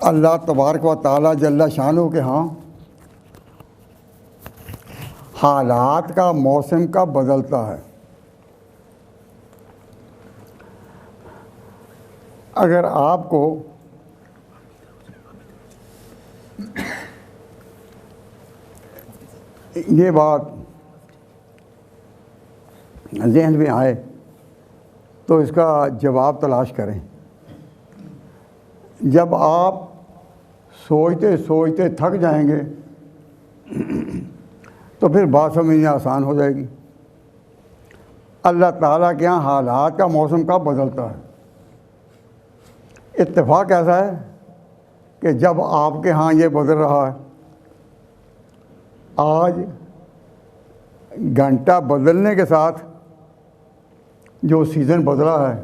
اللہ تبارک و تعالیٰ جل شانہ کے ہاں حالات کا موسم کا بدلتا ہے۔ اگر آپ کو یہ بات ذہن میں آئے تو اس کا جواب تلاش کریں۔ جب آپ سوچتے سوچتے تھک جائیں گے تو پھر بات سمجھنا آسان ہو جائے گی۔ اللہ تعالیٰ کے یہاں حالات کا موسم کب بدلتا ہے؟ اتفاق ایسا ہے کہ جب آپ کے ہاں یہ بدل رہا ہے، آج گھنٹہ بدلنے کے ساتھ جو سیزن بدلا ہے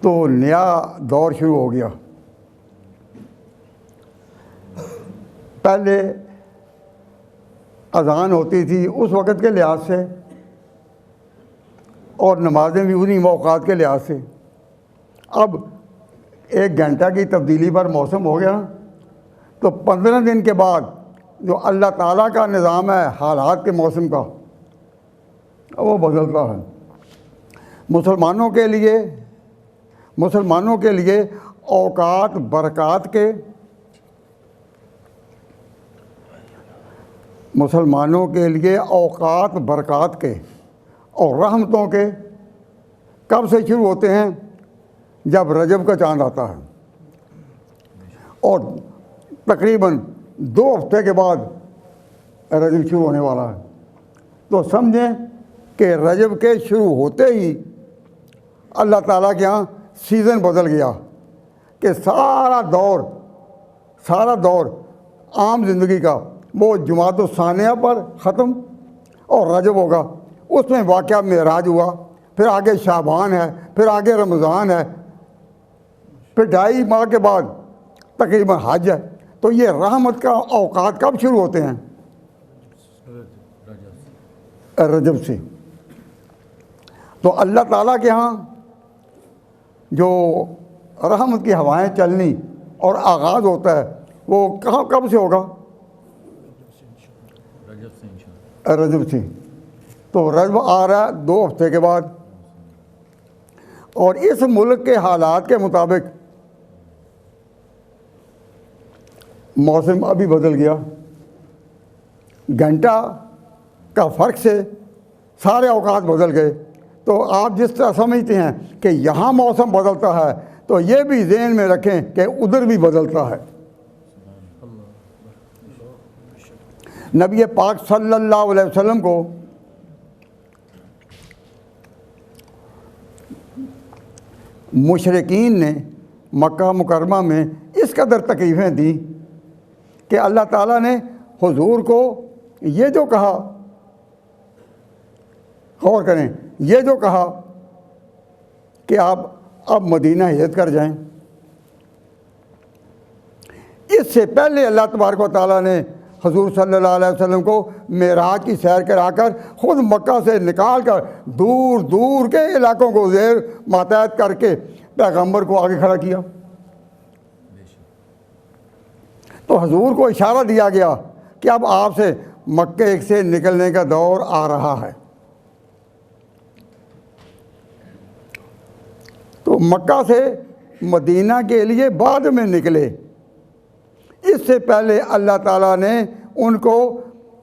تو نیا دور شروع ہو گیا۔ پہلے اذان ہوتی تھی اس وقت کے لحاظ سے اور نمازیں بھی انہی موقعات کے لحاظ سے۔ اب ایک گھنٹہ کی تبدیلی پر موسم ہو گیا تو 15 دن کے بعد جو اللہ تعالیٰ کا نظام ہے حالات کے موسم کا وہ بدلتا ہے۔ مسلمانوں کے لیے اوقات برکات کے اور رحمتوں کے کب سے شروع ہوتے ہیں؟ جب رجب کا چاند آتا ہے، اور تقریباً 2 ہفتے کے بعد رجب شروع ہونے والا ہے۔ تو سمجھیں کہ رجب کے شروع ہوتے ہی اللہ تعالیٰ کے یہاں سیزن بدل گیا کہ سارا دور عام زندگی کا وہ جماعت الثانیہ پر ختم اور رجب ہوگا۔ اس میں واقعہ معراج ہوا، پھر آگے شعبان ہے، پھر آگے رمضان ہے، پھر 2.5 ماہ کے بعد تقریباً حج ہے۔ تو یہ رحمت کا اوقات کب شروع ہوتے ہیں؟ رجب سے۔ تو اللہ تعالیٰ کے ہاں جو رحمت کی ہوائیں چلنی اور آغاز ہوتا ہے وہ کب سے ہوگا؟ رجب سے۔ تو رجب آ رہا ہے 2 ہفتے کے بعد، اور اس ملک کے حالات کے مطابق موسم ابھی بدل گیا۔ گھنٹہ کا فرق سے سارے اوقات بدل گئے۔ تو آپ جس طرح سمجھتے ہیں کہ یہاں موسم بدلتا ہے تو یہ بھی ذہن میں رکھیں کہ ادھر بھی بدلتا ہے۔ نبی پاک صلی اللہ علیہ وسلم کو مشرکین نے مکہ مکرمہ میں اس قدر تکلیفیں دیں کہ اللہ تعالیٰ نے حضور کو یہ جو کہا، غور کریں، یہ جو کہا کہ آپ اب مدینہ ہجرت کر جائیں، اس سے پہلے اللہ تبارک و تعالیٰ نے حضور صلی اللہ علیہ وسلم کو معراج کی سیر کرا کر خود مکہ سے نکال کر دور دور کے علاقوں کو زیر ماتحت کر کے پیغمبر کو آگے کھڑا کیا۔ تو حضور کو اشارہ دیا گیا کہ اب آپ سے مکے سے نکلنے کا دور آ رہا ہے۔ تو مکہ سے مدینہ کے لیے بعد میں نکلے، اس سے پہلے اللہ تعالیٰ نے ان کو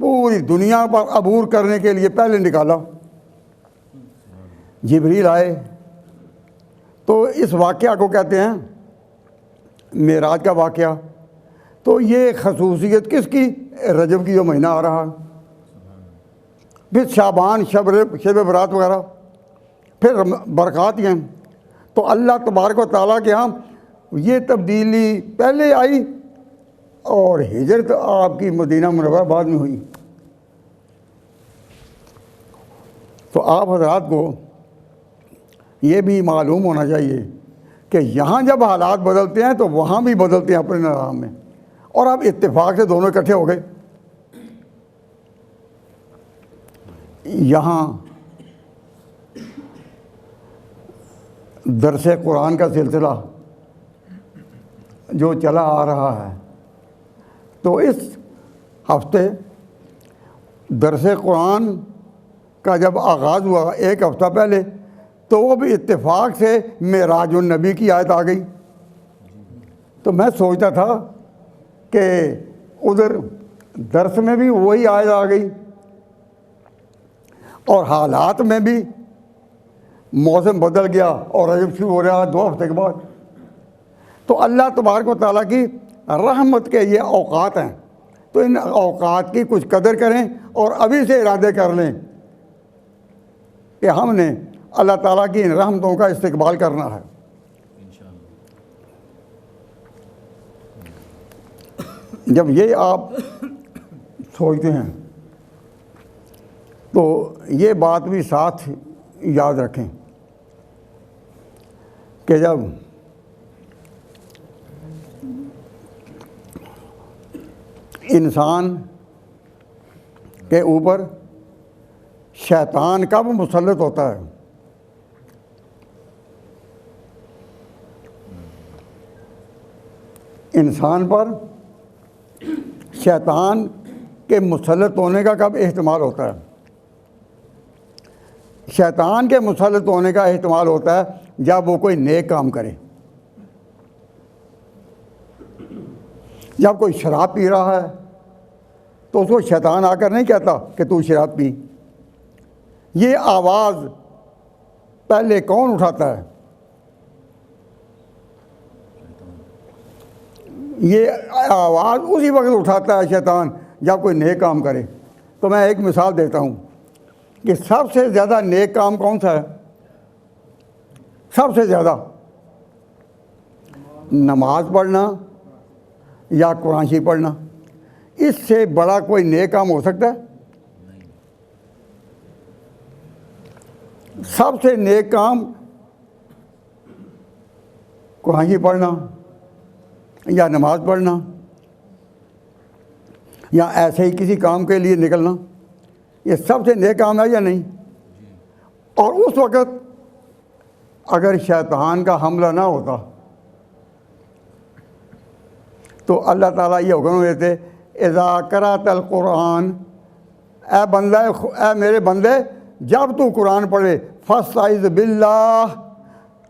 پوری دنیا پر عبور کرنے کے لیے پہلے نکالا۔ جبریل آئے تو اس واقعہ کو کہتے ہیں معراج کا واقعہ۔ تو یہ خصوصیت کس کی؟ رجب کی جو مہینہ آ رہا، پھر شعبان، شب برات وغیرہ، پھر برکات ہیں۔ تو اللہ تبارک و تعالیٰ کے ہاں یہ تبدیلی پہلے آئی اور ہجرت آپ کی مدینہ منورہ بعد میں ہوئی۔ تو آپ حضرات کو یہ بھی معلوم ہونا چاہیے کہ یہاں جب حالات بدلتے ہیں تو وہاں بھی بدلتے ہیں اپنے نظام میں، اور اب اتفاق سے دونوں اکٹھے ہو گئے۔ یہاں درس قرآن کا سلسلہ جو چلا آ رہا ہے، تو اس ہفتے درس قرآن کا جب آغاز ہوا ایک ہفتہ پہلے، تو وہ بھی اتفاق سے معراج النبی کی آیت آ گئی. تو میں سوچتا تھا کہ ادھر درس میں بھی وہی آیت آ گئی، اور حالات میں بھی موسم بدل گیا اور رجب شروع ہو رہا ہے 2 ہفتے کے بعد. تو اللہ تبارک و تعالیٰ کی رحمت کے یہ اوقات ہیں، تو ان اوقات کی کچھ قدر کریں اور ابھی سے ارادے کر لیں کہ ہم نے اللہ تعالیٰ کی ان رحمتوں کا استقبال کرنا ہے. جب یہ آپ سوچتے ہیں تو یہ بات بھی ساتھ یاد رکھیں کہ جب انسان کے اوپر شیطان کب مسلط ہوتا ہے؟ انسان پر شیطان کے مسلط ہونے کا کب احتمال ہوتا ہے؟ شیطان کے مسلط ہونے کا احتمال ہوتا ہے جب وہ کوئی نیک کام کرے. جب کوئی شراب پی رہا ہے تو اس کو شیطان آ کر نہیں کہتا کہ تو شراب پی. یہ آواز پہلے کون اٹھاتا ہے؟ یہ آواز اسی وقت اٹھاتا ہے شیطان جب کوئی نیک کام کرے. تو میں ایک مثال دیتا ہوں کہ سب سے زیادہ نیک کام کون سا ہے؟ سب سے زیادہ نماز پڑھنا یا قرآن شریف پڑھنا. اس سے بڑا کوئی نیک کام ہو سکتا ہے؟ سب سے نیک کام قرآن شریف پڑھنا یا نماز پڑھنا یا ایسے ہی کسی کام کے لیے نکلنا، یہ سب سے نیک کام ہے یا نہیں؟ اور اس وقت اگر شیطان کا حملہ نہ ہوتا تو اللہ تعالیٰ یہ حکم دیتے اذا قرأت القرآن، اے بندہ، اے میرے بندے، جب تو قرآن پڑھے فاستعذ باللہ،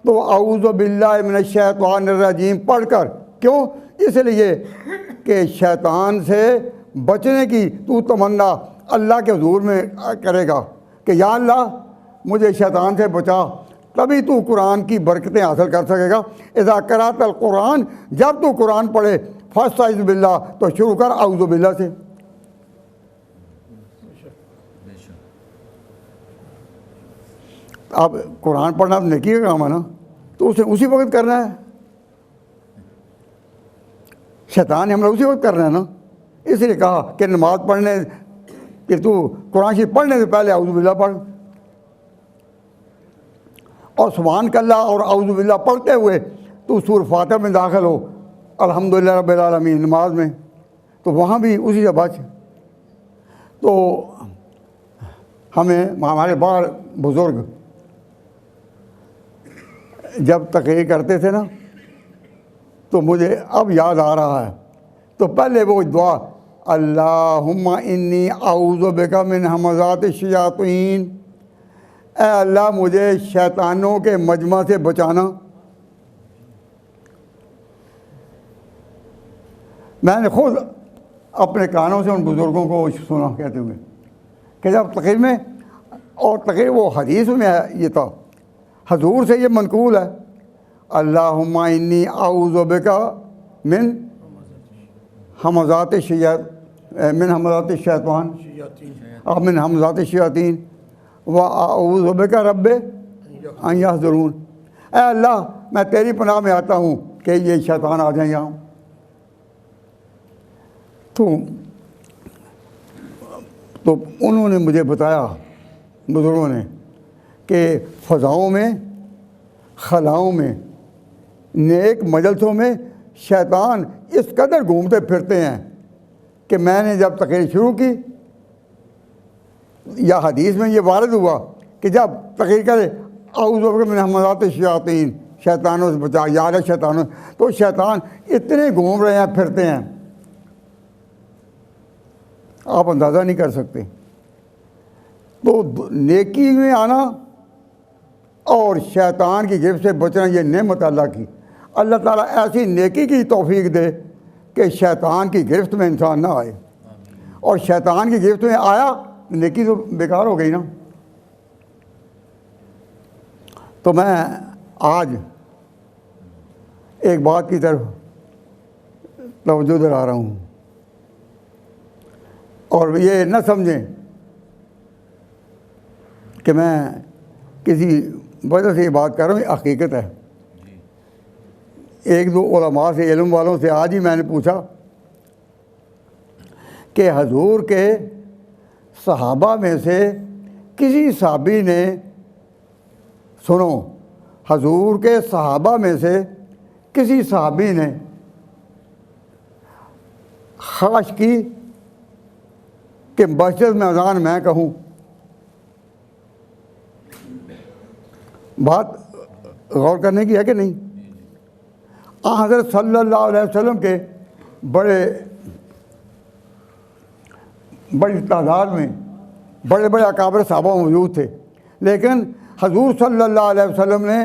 تو اعوذ باللہ من الشیطان الرجیم پڑھ کر. کیوں؟ اس لیے کہ شیطان سے بچنے کی تو تمنا اللہ کے حضور میں کرے گا کہ یا اللہ مجھے شیطان سے بچا، تبھی تو قرآن کی برکتیں حاصل کر سکے گا. اذا قرأت القرآن، جب تو قرآن پڑھے فاستعذ باللہ، تو شروع کر اعوذ باللہ سے. اب قرآن پڑھنا تو نیکی کا کام ہے نا، تو اسے اسی وقت کرنا ہے. شیطان نے ہم لوگ اسی وقت کرنا ہے نا. اس لیے کہا کہ نماز پڑھنے کہ تو قرآن شریف پڑھنے سے پہلے اعوذ باللہ پڑھ، اور سبحان اللہ اور اعوذ باللہ پڑھتے ہوئے تو سورہ فاتحہ میں داخل ہو الحمدللہ رب العالمین نماز میں، تو وہاں بھی اسی سے بچ. تو ہمارے باہر بزرگ جب تقریر کرتے تھے نا، تو مجھے اب یاد آ رہا ہے، تو پہلے وہ دعا اللہم انی اعوذ بک من ہمزات الشیاطین، اے اللہ مجھے شیطانوں کے مجمع سے بچانا. میں نے خود اپنے کانوں سے ان بزرگوں کو سنا کہتے ہوئے کہ جب تقریر میں، اور تقریر وہ حدیث میں یہ تھا، حضور سے یہ منقول ہے اللہم انی اعوذ بک من ہمزات الشیطان من ہمزات الشیاطین و اعوذ بک رب ان یحضرون. اے اللہ میں تیری پناہ میں آتا ہوں کہ یہ شیطان آ جائیں یہاں. تو انہوں نے مجھے بتایا، بزرگوں نے، کہ فضاؤں میں، خلاؤں میں، نیک مجلسوں میں شیطان اس قدر گھومتے پھرتے ہیں کہ میں نے جب تقریر شروع کی یا حدیث میں یہ وارد ہوا کہ جب تقریر کرے اعوذ بک من ہمزات الشیاطین شیطانوں سے بچا، یا علی شیطانوں، تو شیطان اتنے گھوم رہے ہیں، پھرتے ہیں، آپ اندازہ نہیں کر سکتے۔ تو نیکی میں آنا اور شیطان کی گرفت سے بچنا یہ نعمت اللہ کی۔ اللہ تعالیٰ ایسی نیکی کی توفیق دے کہ شیطان کی گرفت میں انسان نہ آئے، اور شیطان کی گرفت میں آیا نیکی تو بیکار ہو گئی نا۔ تو میں آج ایک بات کی طرف توجہ دلا رہا ہوں، اور یہ نہ سمجھیں کہ میں کسی وجہ سے یہ بات کر رہا ہوں، یہ حقیقت ہے۔ ایک دو علماء سے، علم والوں سے آج ہی میں نے پوچھا کہ حضور کے صحابہ میں سے کسی صحابی نے، سنو، حضور کے صحابہ میں سے کسی صحابی نے خواہش کی کہ مسجد میں اذان میں کہوں۔ بات غور کرنے کی ہے کہ نہیں؟ حضرت صلی اللہ علیہ وسلم کے بڑی تعداد میں بڑے بڑے اکابر صحابہ موجود تھے، لیکن حضور صلی اللہ علیہ وسلم نے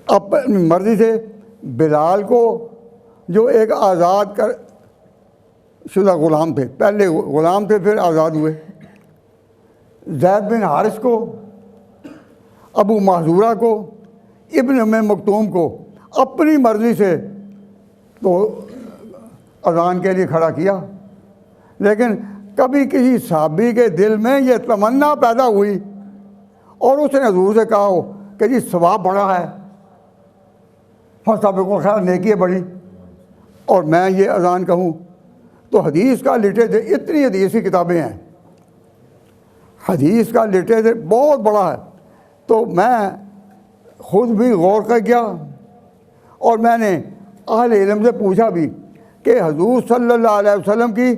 اپنی مرضی سے بلال کو، جو ایک آزاد شدہ غلام تھے، پہلے غلام تھے پھر آزاد ہوئے، زید بن حارث کو، ابو محذورہ کو، ابن ام مکتوم کو اپنی مرضی سے تو اذان کے لیے کھڑا کیا، لیکن کبھی کسی صحابی کے دل میں یہ تمنا پیدا ہوئی اور اس نے حضور سے کہا ہو کہ جی ثواب بڑا ہے، سابق کو خیر نیکی ہے بڑی، اور میں یہ اذان کہوں، تو حدیث کا لٹریچر، اتنی حدیث کی کتابیں ہیں، حدیث کا لٹریچر بہت بڑا ہے۔ تو میں خود بھی غور کر گیا، اور میں نے اہل علم سے پوچھا بھی کہ حضور صلی اللہ علیہ وسلم کی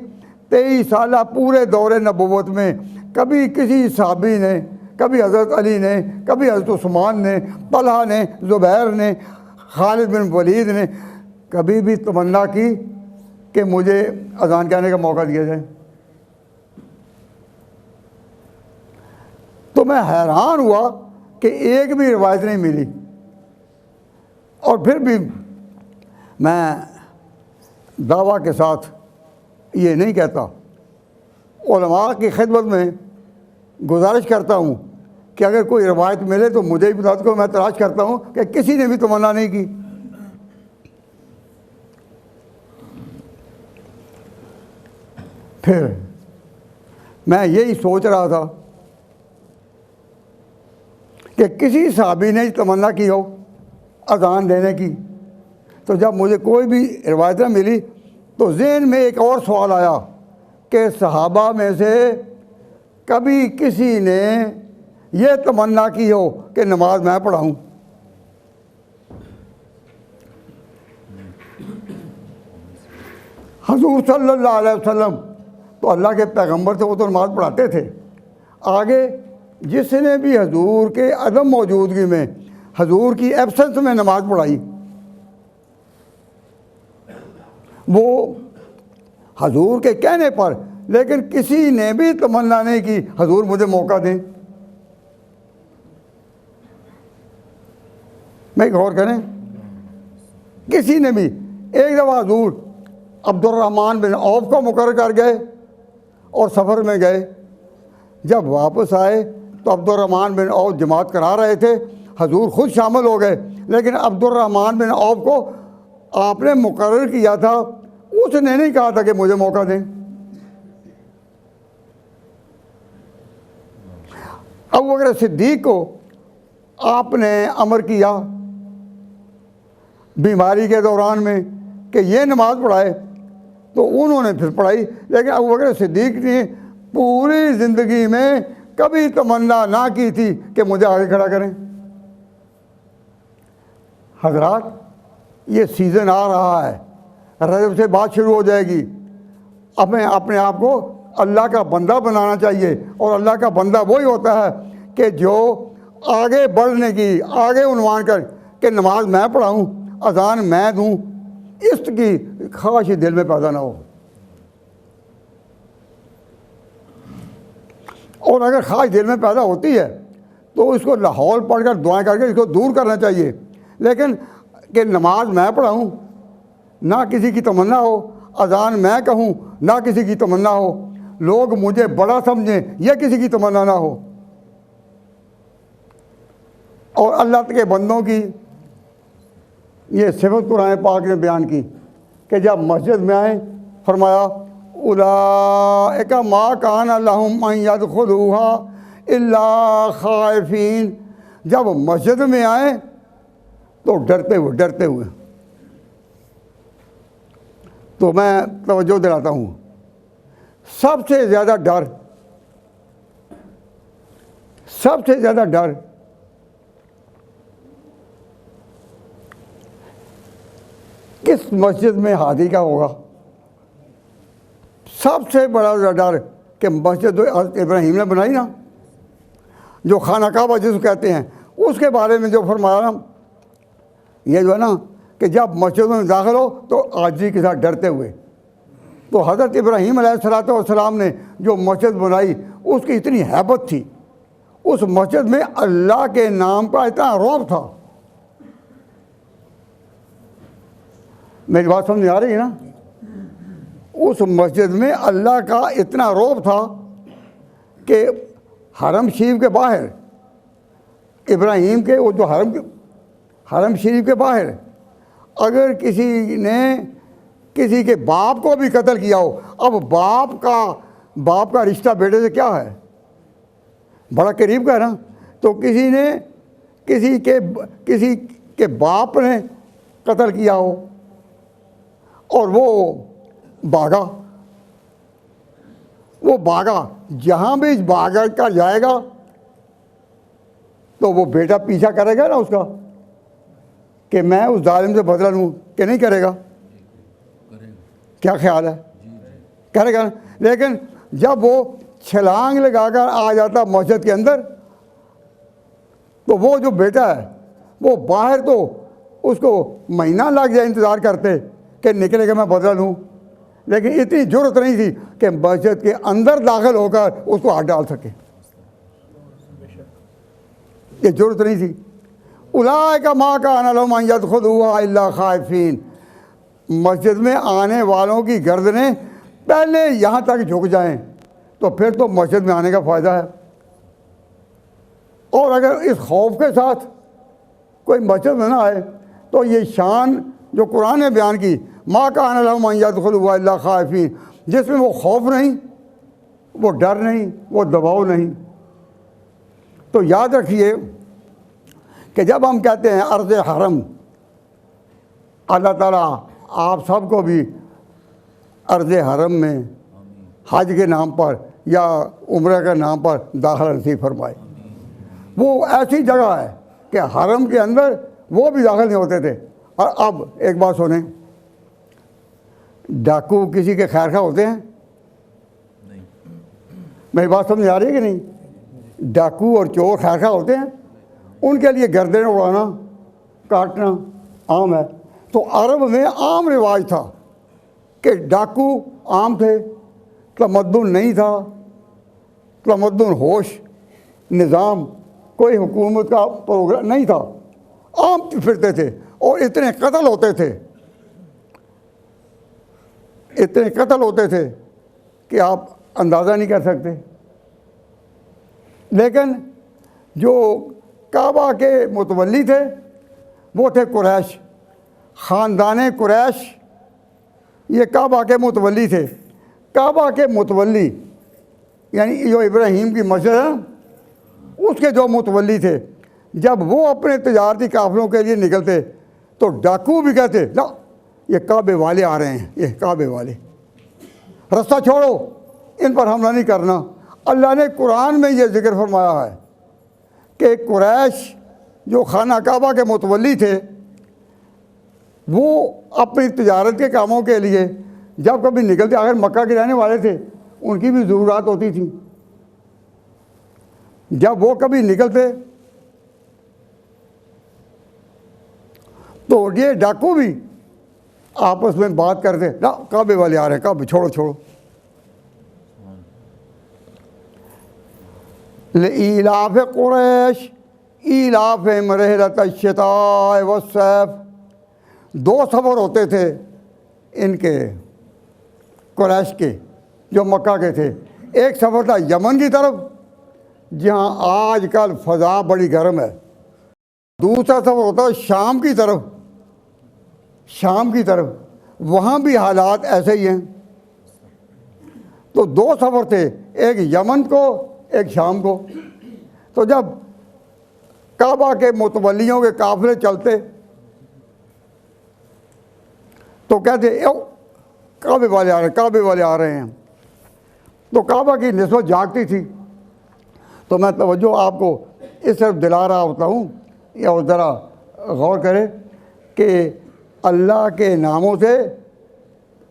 23 سالہ پورے دور نبوت میں کبھی کسی صحابی نے، کبھی حضرت علی نے، کبھی حضرت عثمان نے، طلحہ نے، زبیر نے، خالد بن ولید نے کبھی بھی تمنا کی کہ مجھے اذان کہنے کا موقع دیا جائے؟ تو میں حیران ہوا کہ ایک بھی روایت نہیں ملی، اور پھر بھی میں دعویٰ کے ساتھ یہ نہیں کہتا، علماء کی خدمت میں گزارش کرتا ہوں کہ اگر کوئی روایت ملے تو مجھے بھی بتا دو، میں تلاش کرتا ہوں کہ کسی نے بھی تمنا نہیں کی۔ پھر میں یہی سوچ رہا تھا کہ کسی صحابی نے تمنا کی ہو اذان دینے کی، تو جب مجھے کوئی بھی روایت نہ ملی تو ذہن میں ایک اور سوال آیا کہ صحابہ میں سے کبھی کسی نے یہ تمنا کی ہو کہ نماز میں پڑھاؤں؟ حضور صلی اللہ علیہ وسلم تو اللہ کے پیغمبر تھے، وہ تو نماز پڑھاتے تھے۔ آگے جس نے بھی حضور کے عدم موجودگی میں، حضور کی ایبسنس میں نماز پڑھائی، وہ حضور کے کہنے پر، لیکن کسی نے بھی تمنا نہیں کی حضور مجھے موقع دیں۔ میں غور کریں، کسی نے بھی۔ ایک دفعہ حضور عبد الرحمن بن عوف کو مقرر کر گئے اور سفر میں گئے، جب واپس آئے تو عبد الرحمن بن عوف جماعت کرا رہے تھے، حضور خود شامل ہو گئے، لیکن عبد الرحمن بن عوف کو آپ نے مقرر کیا تھا، اس نے نہیں کہا تھا کہ مجھے موقع دیں۔ ابو بکر صدیق کو آپ نے امر کیا بیماری کے دوران میں کہ یہ نماز پڑھائے، تو انہوں نے پھر پڑھائی، لیکن ابو بکر صدیق نے پوری زندگی میں کبھی تمنا نہ کی تھی کہ مجھے آگے کھڑا کریں۔ حضرات، یہ سیزن آ رہا ہے، رجب سے بات شروع ہو جائے گی، ہمیں اپنے آپ کو اللہ کا بندہ بنانا چاہیے، اور اللہ کا بندہ وہی ہوتا ہے کہ جو آگے بڑھنے کی، آگے عنوان کر کہ نماز میں پڑھاؤں، اذان میں دوں، اس کی خواہش دل میں پیدا نہ ہو۔ اور اگر خواہش دل میں پیدا ہوتی ہے تو اس کو لاہور پڑھ کر دعائیں کر کے اس کو دور کرنا چاہیے۔ لیکن کہ نماز میں پڑھاؤں، نہ کسی کی تمنا ہو، اذان میں کہوں، نہ کسی کی تمنا ہو، لوگ مجھے بڑا سمجھیں، یہ کسی کی تمنا نہ ہو۔ اور اللہ کے بندوں کی یہ صفت قرآن پاک نے بیان کی کہ جب مسجد میں آئیں فرمایا اولئک ما کان لہم ان یدخلوها الا خائفین، جب مسجد میں آئیں تو ڈرتے ہوئے۔ تو میں توجہ دلاتا ہوں، سب سے زیادہ ڈر کس مسجد میں حاجی کا ہوگا؟ سب سے بڑا ڈر کہ مسجد جو حضرت ابراہیم نے بنائی نا، جو خانہ کعبہ جس کو کہتے ہیں، اس کے بارے میں جو فرمایا نا، یہ جو ہے نا کہ جب مسجد میں داخل ہو تو عاجزی کے ساتھ ڈرتے ہوئے۔ تو حضرت ابراہیم علیہ السلام نے جو مسجد بنائی اس کی اتنی ہیبت تھی، اس مسجد میں اللہ کے نام کا اتنا رعب تھا۔ میری بات سمجھ آ رہی ہے نا؟ اس مسجد میں اللہ کا اتنا رعب تھا کہ حرم شریف کے باہر، ابراہیم کے وہ جو حرم شریف کے باہر اگر کسی نے کسی کے باپ کو بھی قتل کیا ہو، اب باپ کا رشتہ بیٹے سے کیا ہے؟ بڑا قریب کا ہے نا۔ تو کسی کے باپ نے قتل کیا ہو اور وہ بھاگا، جہاں بھی بھاگ کر جائے گا تو وہ بیٹا پیچھا کرے گا نا اس کا کہ میں اس ظالم سے بدلہ لوں، کہ نہیں کرے گا؟ کیا خیال ہے؟ کرے گا نا۔ لیکن جب وہ چھلانگ لگا کر آ جاتا مسجد کے اندر تو وہ جو بیٹا ہے وہ باہر تو اس کو مہینہ لگ جائے انتظار کرتے کہ نکلے گا میں بدلہ لوں، لیکن اتنی جرأت نہیں تھی کہ مسجد کے اندر داخل ہو کر اس کو ہاتھ ڈال سکے، یہ جرأت نہیں تھی۔ اولئک ما کان لہم ان یدخلوها الا خائفین، مسجد میں آنے والوں کی گردنیں پہلے یہاں تک جھک جائیں تو پھر تو مسجد میں آنے کا فائدہ ہے۔ اور اگر اس خوف کے ساتھ کوئی مسجد میں نہ آئے تو یہ شان جو قرآن نے بیان کی ما کان لہم ان یدخلوها الا خائفین، جس میں وہ خوف نہیں، وہ ڈر نہیں، وہ دباؤ نہیں۔ تو یاد رکھیے کہ جب ہم کہتے ہیں ارض حرم، اللہ تعالیٰ آپ سب کو بھی ارض حرم میں حج کے نام پر یا عمرہ کے نام پر داخلہ نصیب فرمائے۔ وہ ایسی جگہ ہے کہ حرم کے اندر وہ بھی داخل نہیں ہوتے تھے۔ اور اب ایک بات سنیں، ڈاکو کسی کے خیر خواہ ہوتے ہیں؟ میری بات سمجھ آ رہی ہے کہ نہیں؟ ڈاکو اور چور خیر خواہ ہوتے ہیں؟ ان کے لیے گردنیں اڑانا، کاٹنا عام ہے۔ تو عرب میں عام رواج تھا کہ ڈاکو عام تھے، تمدن نہیں تھا، تمدن ہوش نظام کوئی حکومت کا پروگرام نہیں تھا، عام پھرتے تھے اور اتنے قتل ہوتے تھے کہ آپ اندازہ نہیں کر سکتے۔ لیکن جو کعبہ کے متولی تھے وہ تھے قریش، خاندان قریش، یہ کعبہ کے متولی تھے۔ کعبہ کے متولی یعنی جو ابراہیم کی مسجد ہے اس کے جو متولی تھے، جب وہ اپنے تجارتی قافلوں کے لیے نکلتے تو ڈاکو بھی کہتے نا یہ کعبے والے آ رہے ہیں، یہ کعبے والے، رستہ چھوڑو، ان پر حملہ نہیں کرنا۔ اللہ نے قرآن میں یہ ذکر فرمایا ہے کہ قریش جو خانہ کعبہ کے متولی تھے وہ اپنی تجارت کے کاموں کے لیے جب کبھی نکلتے، آخر مکہ کے رہنے والے تھے، ان کی بھی ضروریات ہوتی تھیں، جب وہ کبھی نکلتے تو یہ ڈاکو بھی آپس میں بات کرتے نا کعبے والے آ رہے ہیں، کعبے چھوڑو چھوڑو. لإیلاف قریش ایلافہم رحلۃ الشتاء والصیف. 2 سفر ہوتے تھے ان کے قریش کے جو مکہ کے تھے. ایک سفر تھا یمن کی طرف جہاں آج کل فضا بڑی گرم ہے. دوسرا سفر ہوتا ہے شام کی طرف. شام کی طرف وہاں بھی حالات ایسے ہی ہیں. تو 2 سفر تھے، ایک یمن کو ایک شام کو. تو جب کعبہ کے متولیوں کے قافلے چلتے تو کہتے کعبے والے آ رہے ہیں، کعبے والے آ رہے ہیں. تو کعبہ کی نسبت جاگتی تھی. تو میں توجہ آپ کو اس طرف دلا رہا ہوتا ہوں، یا ذرا غور کرے کہ اللہ کے ناموں سے،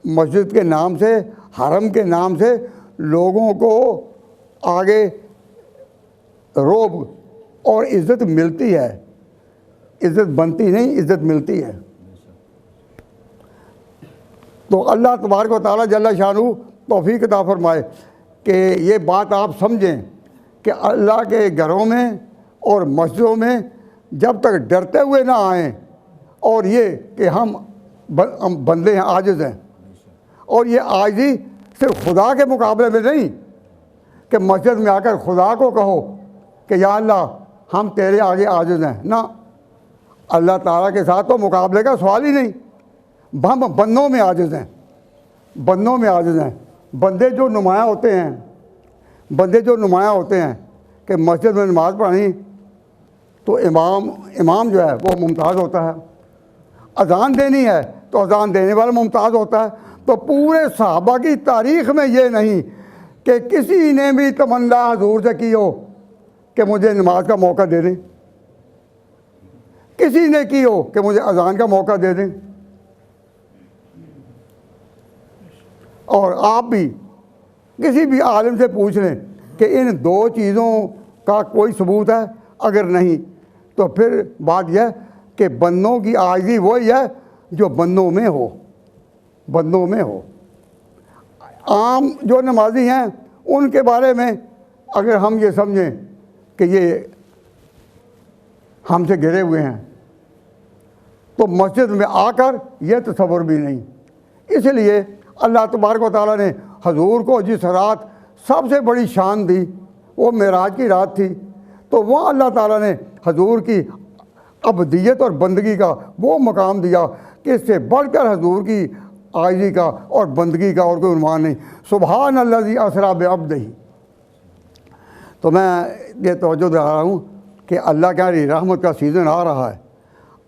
مسجد کے نام سے، حرم کے نام سے لوگوں کو آگے روب اور عزت ملتی ہے. عزت بنتی نہیں، عزت ملتی ہے. تو اللہ تبارک و تعالیٰ جل شانہ توفیق عطا فرمائے کہ یہ بات آپ سمجھیں کہ اللہ کے گھروں میں اور مسجدوں میں جب تک ڈرتے ہوئے نہ آئیں، اور یہ کہ ہم بندے ہیں، عاجز ہیں. اور یہ عاجزی صرف خدا کے مقابلے میں نہیں کہ مسجد میں آ کر خدا کو کہو کہ یا اللہ ہم تیرے آگے عاجز ہیں. نہ، اللہ تعالیٰ کے ساتھ تو مقابلے کا سوال ہی نہیں. ہم بندوں میں عاجز ہیں، بندوں میں عاجز ہیں. بندے جو نمایاں ہوتے ہیں، بندے جو نمایاں ہوتے ہیں کہ مسجد میں نماز پڑھانی تو امام جو ہے وہ ممتاز ہوتا ہے. اذان دینی ہے تو اذان دینے والا ممتاز ہوتا ہے. تو پورے صحابہ کی تاریخ میں یہ نہیں کہ کسی نے بھی تمنا حضور سے کی ہو کہ مجھے نماز کا موقع دے دیں، کسی نے کی ہو کہ مجھے اذان کا موقع دے دیں. اور آپ بھی کسی بھی عالم سے پوچھ لیں کہ ان 2 چیزوں کا کوئی ثبوت ہے. اگر نہیں تو پھر بات یہ کہ بندوں کی عاجزی وہی ہے جو بندوں میں ہو، بندوں میں ہو. عام جو نمازی ہیں ان کے بارے میں اگر ہم یہ سمجھیں کہ یہ ہم سے گھرے ہوئے ہیں تو مسجد میں آ کر یہ تصور بھی نہیں. اس لیے اللہ تبارک و تعالیٰ نے حضور کو جس رات سب سے بڑی شان دی وہ معراج کی رات تھی. تو وہاں اللہ تعالیٰ نے حضور کی عبدیت اور بندگی کا وہ مقام دیا کہ اس سے بڑھ کر حضور کی عاجزی کا اور بندگی کا اور کوئی عنوان نہیں. سبحان الذی اسریٰ بعبدہ. تو میں یہ توجہ دلا رہا ہوں کہ اللہ کی رحمت کا سیزن آ رہا ہے.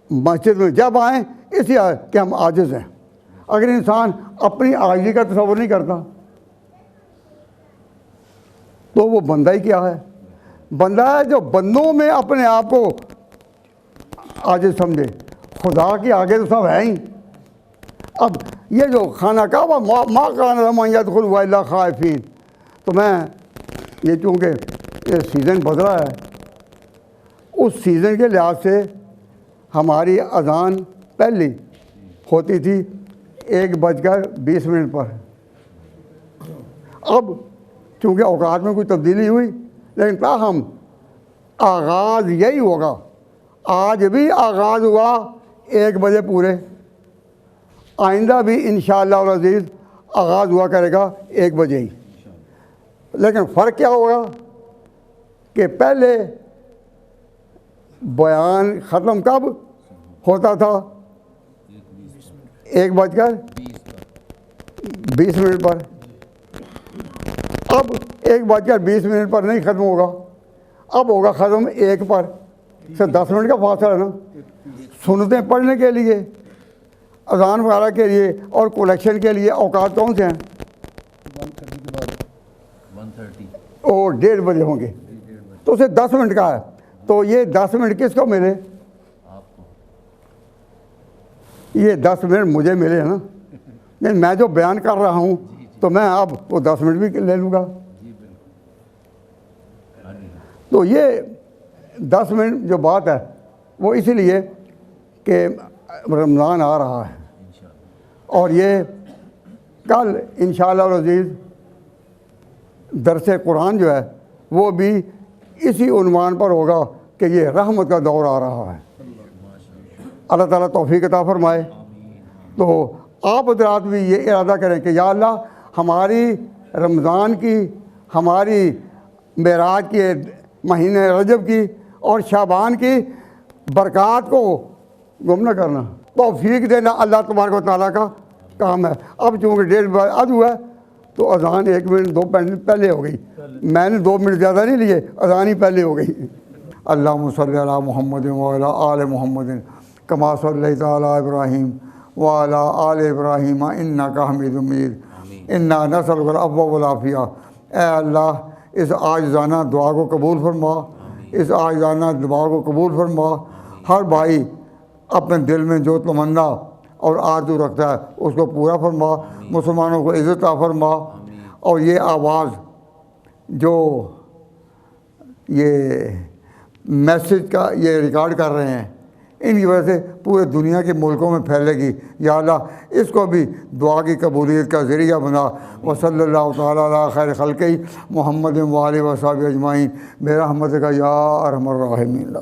مسجد میں جب آئیں اس لیے کہ ہم عاجز ہیں. اگر انسان اپنی عاجزی کا تصور نہیں کرتا تو وہ بندہ ہی کیا ہے؟ بندہ ہے جو بندوں میں اپنے آپ کو عاجز سمجھے. خدا کی آگے تو سب ہے ہی. اب یہ جو خانہ کعبہ ما کان لمن یدخلہ الا خائفین، تو میں یہ چونکہ یہ سیزن بدلا ہے اس سیزن کے لحاظ سے ہماری اذان پہلی ہوتی تھی 1:20 پر. اب چونکہ اوقات میں کوئی تبدیلی ہوئی لیکن تاہم آغاز یہی ہوگا. آج بھی آغاز ہوا 1 بجے پورے، آئندہ بھی انشاءاللہ العزیز آغاز ہوا کرے گا 1 بجے ہی. لیکن فرق کیا ہوگا کہ پہلے بیان ختم کب ہوتا تھا؟ 1:20 پر. اب 1:20 پر نہیں ختم ہوگا، اب ہوگا ختم 1 پر. سے 10 منٹ کا فاصلہ ہے نا. سنتیں پڑھنے کے لیے، اذان وغیرہ کے لیے اور کلیکشن کے لیے اوقات کون سے ہیں؟ 1:30 اور 1:30 بجے ہوں گے. تو اسے 10 منٹ کا ہے. تو یہ 10 منٹ کس کو ملے؟ آپ کو. یہ 10 منٹ مجھے ملے ہیں نا. نہیں، میں جو بیان کر رہا ہوں تو میں اب وہ 10 منٹ بھی لے لوں گا. جی بالکل. تو یہ 10 منٹ جو بات ہے وہ اسی لیے کہ رمضان آ رہا ہے انشاءاللہ اور یہ کل انشاءاللہ العزیز درس قرآن جو ہے وہ بھی اسی عنوان پر ہوگا کہ یہ رحمت کا دور آ رہا ہے۔ اللہ تعالیٰ توفیق عطا فرمائے۔ تو آپ حضرات بھی یہ ارادہ کریں کہ یا اللہ ہماری رمضان کی، ہماری معراج کے مہینے رجب کی اور شعبان کی برکات کو گم نہ کرنا، توفیق دینا اللہ تبارک و تعالیٰ کا کام ہے۔ اب چونکہ 1:30 ہوا ہے تو اذان 1 منٹ 2 منٹ پہلے ہو گئی، میں نے 2 منٹ زیادہ نہیں لیے، اذان ہی پہلے ہو گئی۔ اللہم صلی علی محمد وعلی آل محمد کما صلیت علی ابراہیم وعلی آل ابراہیم انک حمید مجید انا نسألک العفو والعافیہ۔ اے اللہ اس عاجزانہ دعا کو قبول فرما، اس عاجزانہ دعا کو قبول فرما۔ ہر بھائی اپنے دل میں جو تمنا اور آرزو رکھتا ہے اس کو پورا فرما، مسلمانوں کو عزت عطا فرما۔ اور یہ آواز جو یہ میسج کا یہ ریکارڈ کر رہے ہیں ان کی وجہ سے پورے دنیا کے ملکوں میں پھیلے گی۔ یا اللہ اس کو بھی دعا کی قبولیت کا ذریعہ بنا۔ وصلی اللہ تعالیٰ علی خیر خلقہ محمد وآلہ وصحبہ اجمعین برحمتک یا ارحم الراحمین۔